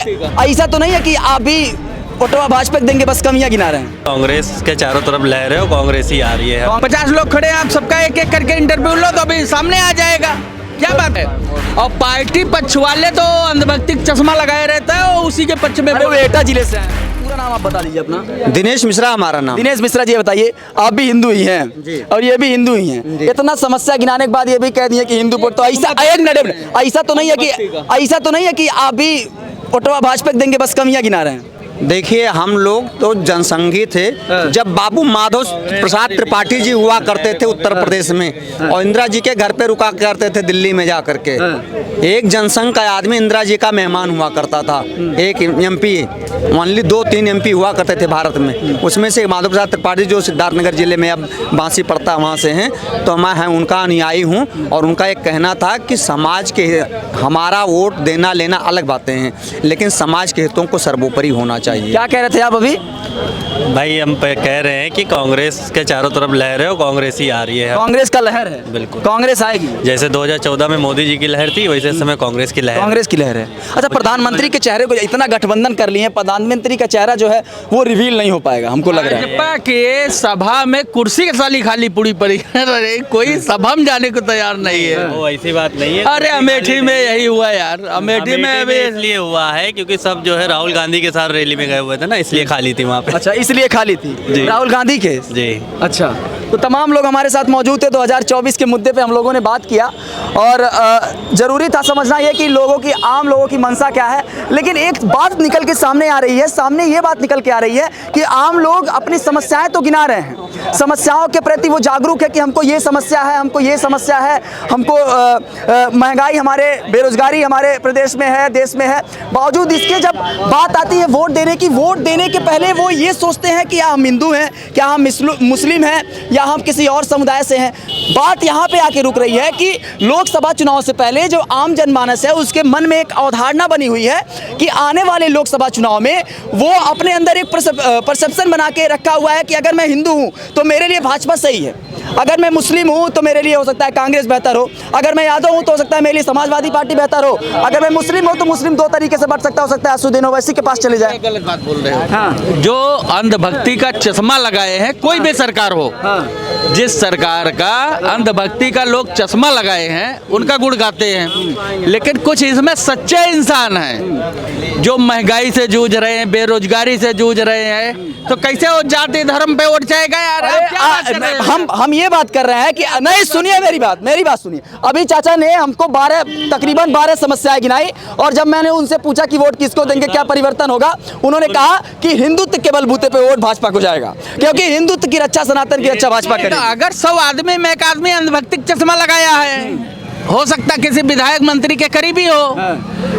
ऐसा तो नहीं है कि आप भी वोटवा भाजपा को देंगे, बस कमियां गिना रहे हैं। कांग्रेस के चारों तरफ लहर है और कांग्रेस ही आ रही है। 50 लोग खड़े हैं, आप सबका एक एक करके इंटरव्यू लो तो अभी सामने आ जाएगा। क्या बात है। और पार्टी पक्ष वाले तो अंधभक्ति चश्मा लगाए रहता है और उसी के पक्ष में। वो एटा जिले से हैं। पूरा नाम आप बता दीजिए अपना। दिनेश मिश्रा हमारा नाम। दिनेश मिश्रा जी, बताइए, आप भी हिंदू ही हैं और ये भी हिंदू ही हैं। इतना समस्या गिनाने के बाद ये भी कह दिए कि हिंदू वोट, तो ऐसा ऐसा तो नहीं है कि आप भी वोटवा भाजपा को देंगे, बस कमियां गिना रहे हैं। देखिए, हम लोग तो जनसंघी थे जब बाबू माधव प्रसाद त्रिपाठी जी हुआ करते थे उत्तर प्रदेश में, और इंदिरा जी के घर पे रुका करते थे दिल्ली में जा करके। एक जनसंघ का आदमी इंदिरा जी का मेहमान हुआ करता था। एक एमपी, ओनली 2-3 एमपी हुआ करते थे भारत में। उसमें से माधव प्रसाद त्रिपाठी जो सिद्धार्थनगर जिले में अब बांसी पड़ता वहाँ से हैं, तो मैं उनका अनुयायी हूँ। और उनका एक कहना था कि समाज के, हमारा वोट देना लेना अलग बातें हैं, लेकिन समाज के हितों को सर्वोपरि होना चाहिए। क्या कह रहे थे आप अभी? भाई हम कह रहे हैं कि कांग्रेस के चारों तरफ लहर है और कांग्रेस ही आ रही है। कांग्रेस का लहर है, बिल्कुल कांग्रेस आएगी। जैसे 2014 में मोदी जी की लहर थी, वैसे इस समय कांग्रेस की लहर है। अच्छा, प्रधानमंत्री के चेहरे को इतना गठबंधन कर लिए हैं, प्रधानमंत्री का चेहरा जो है वो रिवील नहीं हो पाएगा, हमको लग रहा है। भाजपा के सभा में कुर्सी खाली पड़ी पड़ी है, कोई सभा में जाने को तैयार नहीं है। वो ऐसी बात नहीं है। अरे अमेठी में यही हुआ यार। अमेठी में अभी इसलिए हुआ है क्योंकि सब जो है राहुल गांधी के साथ रैली में गए हुए थे ना, इसलिए खाली थी वहाँ पे। अच्छा, इसलिए खाली थी जी। राहुल गांधी के। जी। अच्छा, तो तमाम लोग हमारे साथ मौजूद थे। 2024 के मुद्दे पे हम लोगों ने बात किया और ज़रूरी था समझना ये कि आम लोगों की मंशा क्या है। लेकिन एक बात निकल के सामने आ रही है, सामने ये बात निकल के आ रही है कि आम लोग अपनी समस्याएं तो गिना रहे हैं, समस्याओं के प्रति वो जागरूक है कि हमको ये समस्या है, हमको ये समस्या है, हमको महंगाई, हमारे बेरोजगारी हमारे प्रदेश में है, देश में है। बावजूद इसके जब बात आती है वोट देने की, वोट देने के पहले वो ये सोचते हैं कि हम हिंदू हैं, क्या हम मुस्लिम हैं, या हम किसी और समुदाय से हैं। बात यहाँ पे आके रुक रही है कि लोकसभा चुनाव से पहले जो आम जनमानस है उसके मन में एक अवधारणा बनी हुई है कि आने वाले लोकसभा चुनाव में वो अपने अंदर एक परसेप्शन बना के रखा हुआ है कि अगर मैं हिंदू हूँ तो मेरे लिए भाजपा सही है, अगर मैं मुस्लिम हूँ तो मेरे लिए हो सकता है कांग्रेस बेहतर हो, अगर मैं यादव हूँ तो हो सकता है मेरे लिए समाजवादी पार्टी बेहतर हो, अगर मैं मुस्लिम हूँ तो मुस्लिम 2 तरीके से बढ़ सकता, हो सकता है असुद्दीन ओवैसी के पास चले जाए। गलत बात बोल रहे हो। हाँ। जो अंधभक्ति का चश्मा लगाए हैं, कोई भी सरकार हो, जिस सरकार का अंधभक्ति का लोग चश्मा लगाए हैं उनका गुण गाते हैं, लेकिन कुछ इसमें सच्चे इंसान हैं जो महंगाई से जूझ रहे हैं, बेरोजगारी से जूझ रहे हैं। तो कैसे वो जाति धर्म पे उठ जाएगा यार? हम ये बात कर रहे हैं कि नहीं, सुनिए मेरी बात सुनिए। अभी चाचा ने हमको तकरीबन 12 समस्याएं गिनाई, और जब मैंने उनसे पूछा कि वोट किसको देंगे, क्या परिवर्तन होगा, उन्होंने कहा कि हिंदुत्व के बलबूते पे वोट भाजपा को जाएगा, क्योंकि हिंदुत्व की रक्षा, सनातन की रक्षा भाजपा करेगी। अगर 100 आदमी में एक आदमी अंधभक्ति चश्मा लगाया है, हो सकता किसी विधायक मंत्री के करीबी हो,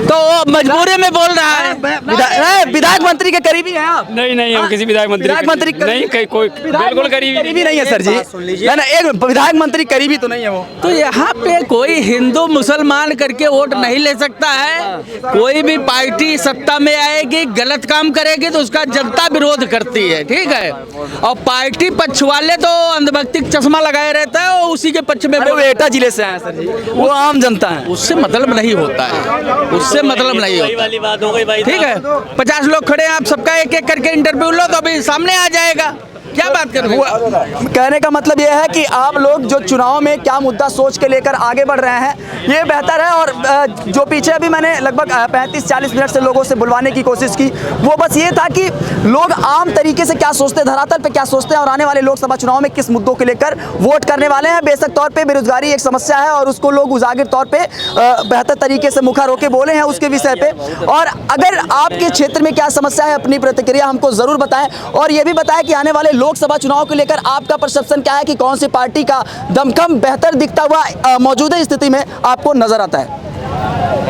तो वो मजबूरी में बोल रहा है। विधायक मंत्री के करीबी हैं आप? नहीं, हम किसी विधायक मंत्री नहीं, कोई बिल्कुल करीबी नहीं है सर जी। ना, एक विधायक मंत्री करीबी तो नहीं है वो। तो यहाँ पे कोई हिंदू मुसलमान करके वोट नहीं ले सकता है। कोई भी पार्टी सत्ता में आएगी, गलत काम करेगी तो उसका जनता विरोध करती है, ठीक है। और पार्टी पक्ष वाले तो अंधभक्ति चश्मा लगाए रहता है और उसी के पक्ष में। वो एटा जिले से आए सर जी, वो आम जनता है, उससे मतलब नहीं होता है, उससे मतलब नहीं होता। वाली बात हो गई भाई। ठीक है, 50 लोग खड़े हैं, आप सबका एक एक करके इंटरव्यू लो तो अभी सामने आ जाएगा। क्या बात कर रहे हो? कहने का मतलब यह है कि आप लोग जो चुनाव में क्या मुद्दा सोच के लेकर आगे बढ़ रहे हैं, ये बेहतर है। और जो पीछे अभी मैंने लगभग 35-40 मिनट से लोगों से बुलवाने की कोशिश की, वो बस ये था कि लोग आम तरीके से क्या सोचते हैं, धरातल पे क्या सोचते हैं, और आने वाले लोकसभा चुनाव में किस मुद्दों को लेकर वोट करने वाले हैं। बेशक तौर पर बेरोजगारी एक समस्या है और उसको लोग उजागर तौर पर बेहतर तरीके से मुखर होकर बोले हैं उसके विषय पर। और अगर आपके क्षेत्र में क्या समस्या है, अपनी प्रतिक्रिया हमको ज़रूर बताएं, और ये भी बताएं कि आने वाले लोकसभा चुनाव को लेकर आपका परसेप्शन क्या है, कि कौन सी पार्टी का दमखम बेहतर दिखता हुआ मौजूदा स्थिति में आपको नजर आता है।